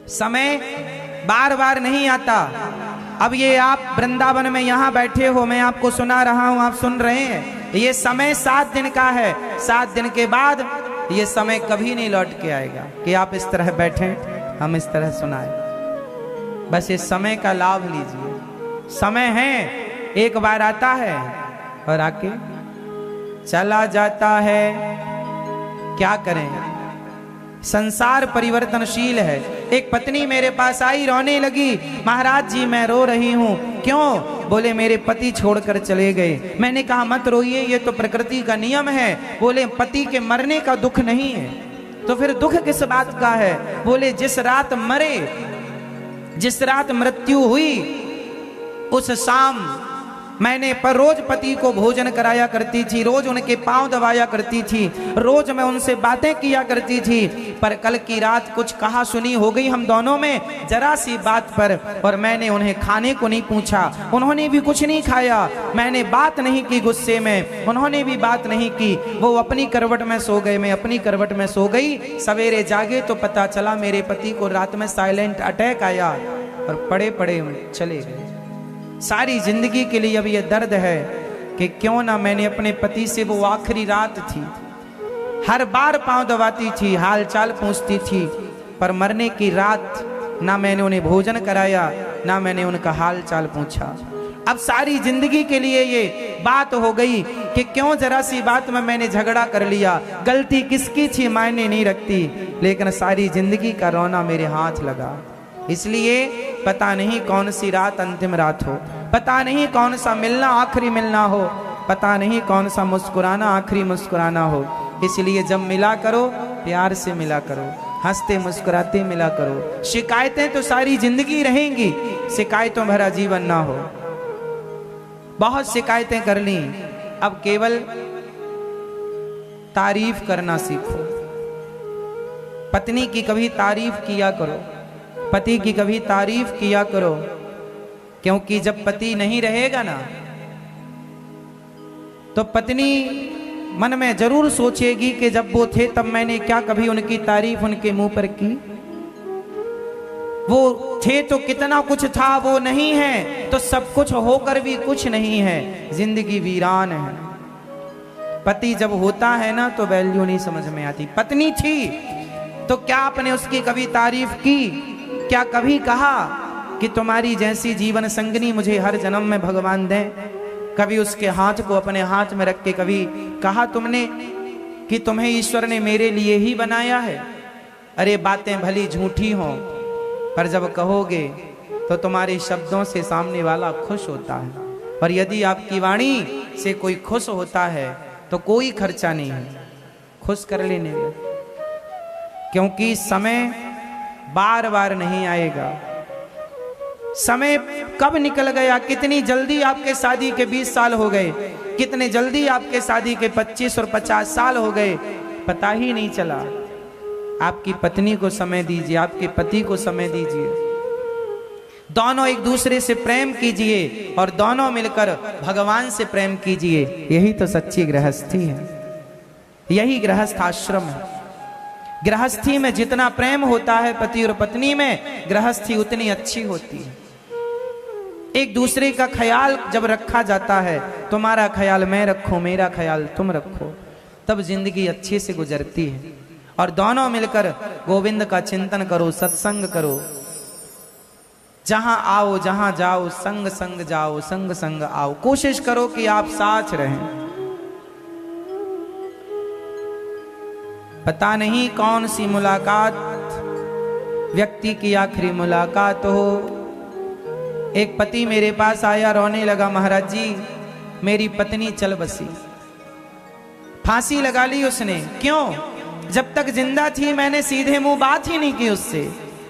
समय बार बार नहीं आता। अब ये आप वृंदावन में यहाँ बैठे हो, मैं आपको सुना रहा हूँ, आप सुन रहे हैं। ये समय 7 दिन का है। 7 दिन के बाद ये समय कभी नहीं लौट के आएगा कि आप इस तरह बैठें, हम इस तरह सुनाएं। बस इस समय का लाभ लीजिए। समय है, एक बार आता है और आके चला जाता है। क्या करें, संसार परिवर्तनशील है। एक पत्नी मेरे पास आई, रोने लगी, महाराज जी मैं रो रही हूं। क्यों? बोले मेरे पति छोड़कर चले गए। मैंने कहा मत रोइए, ये तो प्रकृति का नियम है। बोले पति के मरने का दुख नहीं है, तो फिर दुख किस बात का है? बोले जिस रात मरे, जिस रात मृत्यु हुई, उस शाम मैंने पर रोज पति को भोजन कराया करती थी, रोज उनके पांव दबाया करती थी, रोज मैं उनसे बातें किया करती थी। पर कल की रात कुछ कहा सुनी हो गई हम दोनों में, जरा सी बात पर, और मैंने उन्हें खाने को नहीं पूछा, उन्होंने भी कुछ नहीं खाया। मैंने बात नहीं की गुस्से में, उन्होंने भी बात नहीं की। वो अपनी करवट में सो गए, मैं अपनी करवट में सो गई। सवेरे जागे तो पता चला मेरे पति को रात में साइलेंट अटैक आया और पड़े पड़े चले गए। सारी जिंदगी के लिए अब ये दर्द है कि क्यों ना मैंने अपने पति से, वो आखिरी रात थी, हर बार पांव दबाती थी, हाल चाल पूछती थी, पर मरने की रात ना मैंने उन्हें भोजन कराया, ना मैंने उनका हाल चाल पूछा। अब सारी जिंदगी के लिए ये बात हो गई कि क्यों जरा सी बात में मैंने झगड़ा कर लिया। गलती किसकी थी मायने नहीं रखती, लेकिन सारी जिंदगी का रोना मेरे हाथ लगा। इसलिए पता नहीं कौन सी रात अंतिम रात हो, पता नहीं कौन सा मिलना आखिरी मिलना हो, पता नहीं कौन सा मुस्कुराना आखिरी मुस्कुराना हो। इसलिए जब मिला करो प्यार से मिला करो, हंसते मुस्कुराते मिला करो। शिकायतें तो सारी जिंदगी रहेंगी, शिकायतों भरा जीवन ना हो। बहुत शिकायतें कर ली, अब केवल तारीफ करना सीखो। पत्नी की कभी तारीफ किया करो, पति की कभी तारीफ किया करो, क्योंकि जब पति नहीं रहेगा ना, तो पत्नी मन में जरूर सोचेगी कि जब वो थे तब मैंने क्या कभी उनकी तारीफ उनके मुंह पर की? वो थे तो कितना कुछ था, वो नहीं है तो सब कुछ होकर भी कुछ नहीं है, जिंदगी वीरान है। पति जब होता है ना तो वैल्यू नहीं समझ में आती। पत्नी थी तो क्या आपने उसकी कभी तारीफ की? क्या कभी कहा कि तुम्हारी जैसी जीवन संगनी मुझे हर जन्म में भगवान दें? कभी उसके हाथ को अपने हाथ में रख के कभी कहा तुमने कि तुम्हें ईश्वर ने मेरे लिए ही बनाया है? अरे बातें भली झूठी हों, पर जब कहोगे तो तुम्हारे शब्दों से सामने वाला खुश होता है। और यदि आपकी वाणी से कोई खुश होता है तो कोई खर्चा नहीं है खुश कर लेने में, क्योंकि समय बार बार नहीं आएगा। समय कब निकल गया, कितनी जल्दी आपके शादी के 20 साल हो गए, कितने जल्दी आपके शादी के 25 और 50 साल हो गए, पता ही नहीं चला। आपकी पत्नी को समय दीजिए, आपके पति को समय दीजिए, दोनों एक दूसरे से प्रेम कीजिए और दोनों मिलकर भगवान से प्रेम कीजिए। यही तो सच्ची गृहस्थी है, यही गृहस्थ आश्रम है। गृहस्थी में जितना प्रेम होता है पति और पत्नी में, गृहस्थी उतनी अच्छी होती है। एक दूसरे का ख्याल जब रखा जाता है, तुम्हारा ख्याल मैं रखूं, मेरा ख्याल तुम रखो, तब जिंदगी अच्छे से गुजरती है। और दोनों मिलकर गोविंद का चिंतन करो, सत्संग करो। जहां आओ जहां जाओ, संग संग जाओ, संग संग आओ। कोशिश करो कि आप साथ रहें। पता नहीं कौन सी मुलाकात व्यक्ति की आखिरी मुलाकात हो। एक पति मेरे पास आया, रोने लगा, महाराज जी मेरी पत्नी चल बसी, फांसी लगा ली उसने। क्यों? जब तक जिंदा थी मैंने सीधे मुंह बात ही नहीं की उससे,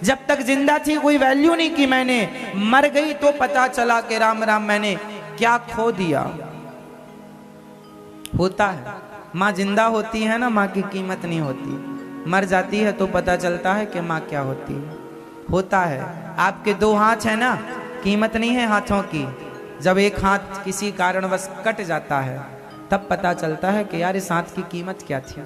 जब तक जिंदा थी कोई वैल्यू नहीं की मैंने, मर गई तो पता चला कि राम राम मैंने क्या खो दिया। होता है, माँ जिंदा होती है ना, माँ की कीमत नहीं होती, मर जाती है तो पता चलता है कि माँ क्या होती है। होता है, आपके 2 हाथ है ना, कीमत नहीं है हाथों की। जब एक हाथ किसी कारणवश कट जाता है तब पता चलता है कि यार इस हाथ की कीमत क्या थी।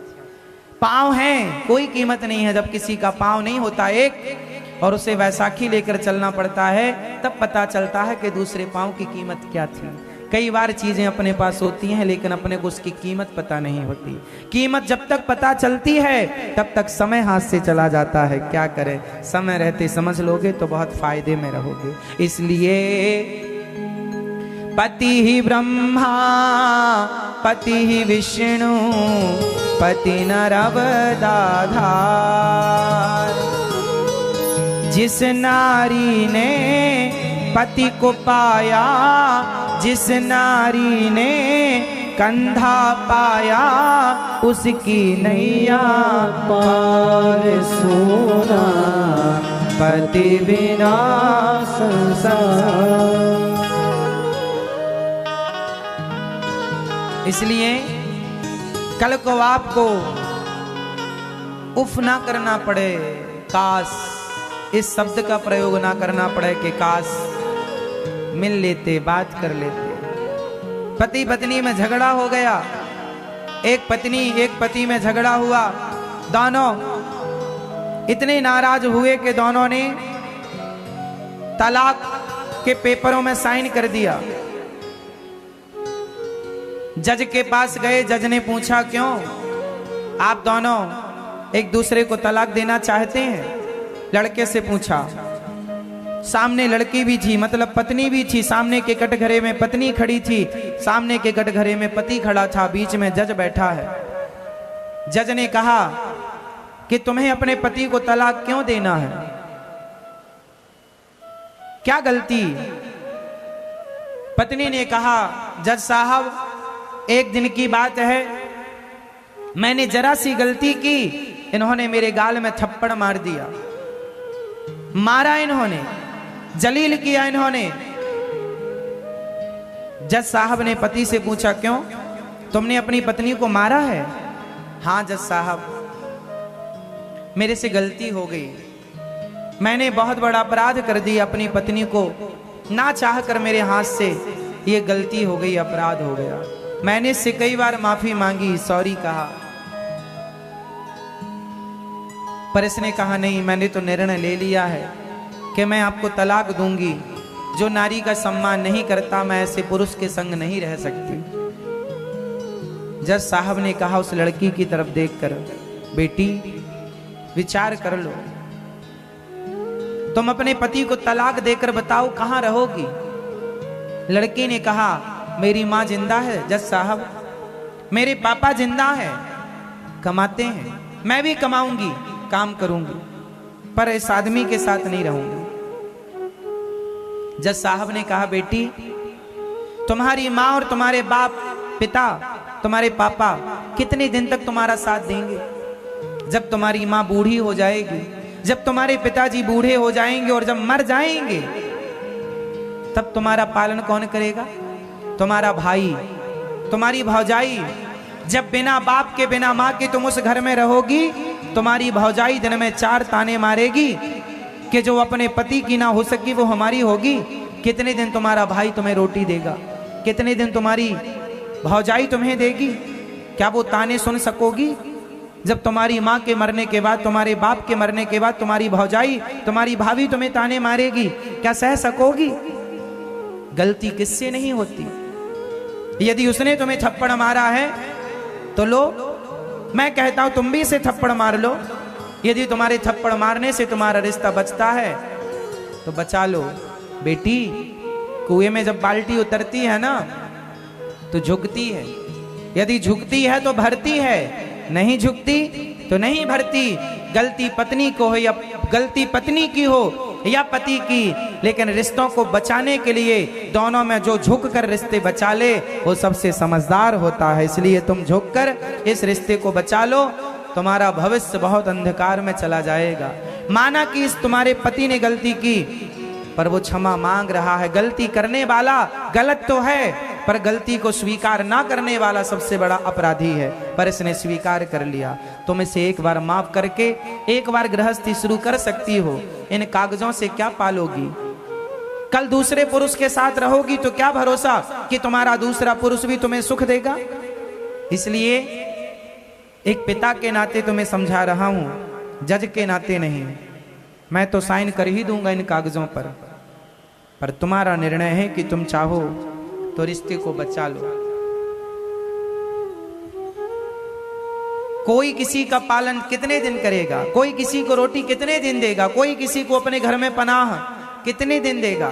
पाँव हैं, कोई कीमत नहीं है जब किसी का पाँव नहीं होता। एक और उसे वैसाखी लेकर चलना पड़ता है, तब पता चलता है कि दूसरे पांव की कीमत क्या थी। कई बार चीजें अपने पास होती हैं लेकिन अपने को उसकी कीमत पता नहीं होती। कीमत जब तक पता चलती है तब तक समय हाथ से चला जाता है। क्या करें, समय रहते समझ लोगे तो बहुत फायदे में रहोगे। इसलिए पति ही ब्रह्मा पति ही विष्णु पति नर अवतार। जिस नारी ने पति को पाया, जिस नारी ने कंधा पाया, उसकी नैया पार सोना, पति बिना संसार। इसलिए कल को आपको उफ ना करना पड़े, काश इस शब्द का प्रयोग ना करना पड़े कि काश मिल लेते, बात कर लेते। पति पत्नी में झगड़ा हो गया, एक पत्नी एक पति में झगड़ा हुआ, दोनों इतने नाराज हुए कि दोनों ने तलाक के पेपरों में साइन कर दिया। जज के पास गए, जज ने पूछा क्यों आप दोनों एक दूसरे को तलाक देना चाहते हैं? लड़के से पूछा, सामने लड़की भी थी, मतलब पत्नी भी थी, सामने के कटघरे में पत्नी खड़ी थी, सामने के कटघरे में पति खड़ा था, बीच में जज बैठा है। जज ने कहा कि तुम्हें अपने पति को तलाक क्यों देना है, क्या गलती? पत्नी ने कहा, जज साहब एक दिन की बात है, मैंने जरा सी गलती की, इन्होंने मेरे गाल में थप्पड़ मार दिया, मारा इन्होंने, जलील किया इन्होंने। जज साहब ने पति से पूछा क्यों, तुमने अपनी पत्नी को मारा है? हाँ जज साहब, मेरे से गलती हो गई, मैंने बहुत बड़ा अपराध कर दिया, अपनी पत्नी को ना चाह कर मेरे हाथ से ये गलती हो गई, अपराध हो गया। मैंने इससे कई बार माफी मांगी, सॉरी कहा, पर इसने कहा नहीं, मैंने तो निर्णय ले लिया है कि मैं आपको तलाक दूंगी। जो नारी का सम्मान नहीं करता, मैं ऐसे पुरुष के संग नहीं रह सकती। जज साहब ने कहा उस लड़की की तरफ देखकर, बेटी विचार कर लो, तुम अपने पति को तलाक देकर बताओ कहां रहोगी? लड़की ने कहा, मेरी माँ जिंदा है जज साहब, मेरे पापा जिंदा है, कमाते हैं, मैं भी कमाऊंगी, काम करूंगी, पर इस आदमी के साथ नहीं रहूंगी। जज साहब ने कहा, बेटी तुम्हारी माँ और तुम्हारे बाप पिता, तुम्हारे पापा कितने दिन तक तुम्हारा साथ देंगे? जब तुम्हारी माँ बूढ़ी हो जाएगी, जब तुम्हारे पिताजी बूढ़े हो जाएंगे और जब मर जाएंगे, तब तुम्हारा पालन कौन करेगा? तुम्हारा भाई, तुम्हारी भौजाई। जब बिना बाप के बिना माँ के तुम उस घर में रहोगी, तुम्हारी भौजाई दिन में 4 ताने मारेगी कि जो अपने पति की ना हो सकी वो हमारी होगी। कितने दिन तुम्हारा भाई तुम्हें रोटी देगा? कितने दिन तुम्हारी भौजाई तुम्हें देगी? क्या वो ताने सुन सकोगी? जब तुम्हारी माँ के मरने के बाद, तुम्हारे बाप के मरने के बाद तुम्हारी भौजाई, तुम्हारी भाभी तुम्हें ताने मारेगी, क्या सह सकोगी? गलती किससे नहीं होती? यदि उसने तुम्हें थप्पड़ मारा है तो लो, मैं कहता हूं तुम भी इसे थप्पड़ मार लो। यदि तुम्हारे थप्पड़ मारने से तुम्हारा रिश्ता बचता है तो बचा लो। बेटी, कुएं में जब बाल्टी उतरती है ना तो झुकती है, यदि झुकती है तो भरती है, नहीं झुकती तो नहीं भरती। गलती पत्नी को हो या गलती पत्नी की हो या पति की, लेकिन रिश्तों को बचाने के लिए दोनों में जो झुक कर रिश्ते बचा ले वो सबसे समझदार होता है। इसलिए तुम झुक कर इस रिश्ते को बचा लो, तुम्हारा भविष्य बहुत अंधकार में चला जाएगा। माना कि इस तुम्हारे पति ने गलती की, पर वो क्षमा मांग रहा है। गलती करने वाला गलत तो है, पर गलती को स्वीकार ना करने वाला सबसे बड़ा अपराधी है। पर इसने स्वीकार कर लिया। तुम इसे एक बार माफ करके एक बार गृहस्थी शुरू कर सकती हो। इन कागजों से क्या पालोगी? कल दूसरे पुरुष के साथ रहोगी तो क्या भरोसा कि तुम्हारा दूसरा पुरुष भी तुम्हें सुख देगा। इसलिए एक पिता के नाते तुम्हें समझा रहा हूं, जज के नाते नहीं। मैं तो साइन कर ही दूंगा इन कागजों पर तुम्हारा निर्णय है कि तुम चाहो तो रिश्ते को बचा लो। कोई किसी का पालन कितने दिन करेगा, कोई किसी को रोटी कितने दिन देगा, कोई किसी को अपने घर में पनाह कितने दिन देगा।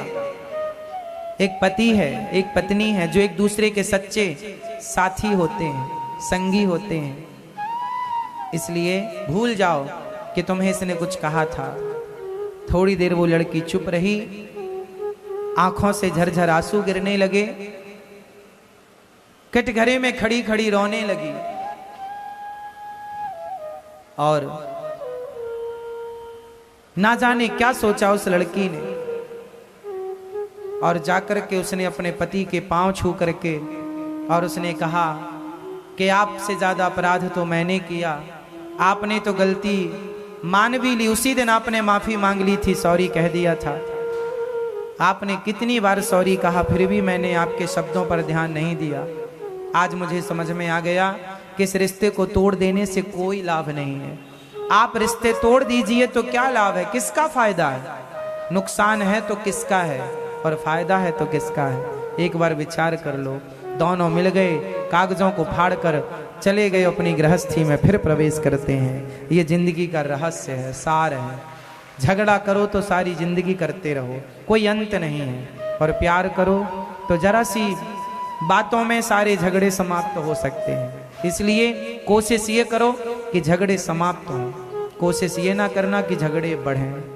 एक पति है, एक पत्नी है जो एक दूसरे के सच्चे साथी होते हैं, संगी होते हैं। इसलिए भूल जाओ कि तुम्हें इसने कुछ कहा था। थोड़ी देर वो लड़की चुप रही, आंखों से झरझर आंसू गिरने लगे, कटघरे में खड़ी खड़ी रोने लगी और ना जाने क्या सोचा उस लड़की ने, और जाकर के उसने अपने पति के पांव छू करके और उसने कहा कि आपसे ज्यादा अपराध तो मैंने किया, आपने तो गलती मान भी ली। उसी दिन आपने माफी मांग ली थी, सॉरी कह दिया था। आपने कितनी बार सॉरी कहा, फिर भी मैंने आपके शब्दों पर ध्यान नहीं दिया। आज मुझे समझ में आ गया कि इस रिश्ते को तोड़ देने से कोई लाभ नहीं है। आप रिश्ते तोड़ दीजिए तो क्या लाभ है, किसका फायदा है? नुकसान है तो किसका है और फायदा है तो किसका है? एक बार विचार कर लो। दोनों मिल गए, कागजों को फाड़ कर चले गए अपनी गृहस्थी में, फिर प्रवेश करते हैं। ये जिंदगी का रहस्य है, सार है। झगड़ा करो तो सारी जिंदगी करते रहो, कोई अंत नहीं है। और प्यार करो तो जरा सी बातों में सारे झगड़े समाप्त हो सकते हैं। इसलिए कोशिश ये करो कि झगड़े समाप्त हों, कोशिश ये ना करना कि झगड़े बढ़ें।